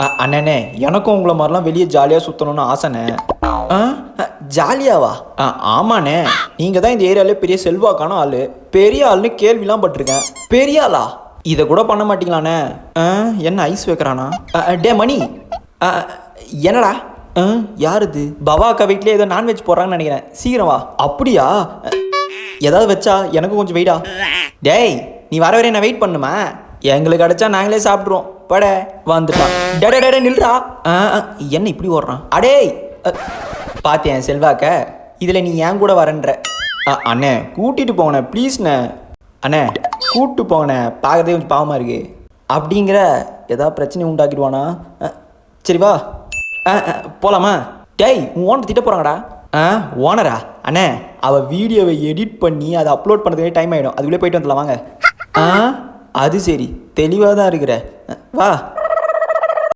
அண்ணனே எனக்கும் உங்களை மாதிரிலாம் வெளியே ஜாலியாக சுற்றணும்னு ஆசைண்ணே. ஆ ஜாலியாவா? ஆமாண்ணே, நீங்கள் தான் இந்த ஏரியாவிலே பெரிய செல்வாக்கான ஆள், பெரிய ஆள்னு கேள்விலாம் பட்டிருக்கேன். பெரிய ஆளா? இதை கூட பண்ண மாட்டீங்களாண்ணே? என்ன ஐஸ் வைக்கிறானா? டே மணி, என்னடா? யார் இது? பவா அக்கா வீட்லேயே ஏதோ நான்வெஜ் போடுறாங்கன்னு நினைக்கிறேன், சீக்கிரம் வா. அப்படியா? ஏதாவது வச்சா எனக்கும் கொஞ்சம் வெயிடா. டேய் நீ வர வரையும் நான் வெயிட் பண்ணுமா? எங்களுக்கு அடைச்சா நாங்களே சாப்பிட்ருவோம். பட வந்துட்டான். டே டே நில்றா. என்ன இப்படி ஓடுறான்? அடே பார்த்தேன் செல்வாக்க, இதில் நீ ஏன் கூட வரன்ற. அண்ணே கூட்டிகிட்டு போங்கண்ணே ப்ளீஸ்ண்ணே. அண்ணே கூப்பிட்டு போங்கண்ணே, பார்க்கறதே கொஞ்சம் பாவமாக இருக்கு. அப்படிங்கிற ஏதாவது பிரச்சனை உண்டாக்கிடுவானா? சரி வா போகலாமா? டேய் உன் ஓனர் திட்ட போகிறாங்கடா. ஓனரா? அண்ணே அவள் வீடியோவை எடிட் பண்ணி அதை அப்லோட் பண்ணுறதுக்கே டைம் ஆகிடும், அதுக்குள்ளே போயிட்டு வந்துடலாம் வாங்க. அது சரி, தெளிவாக தான் இருக்கிற, வா.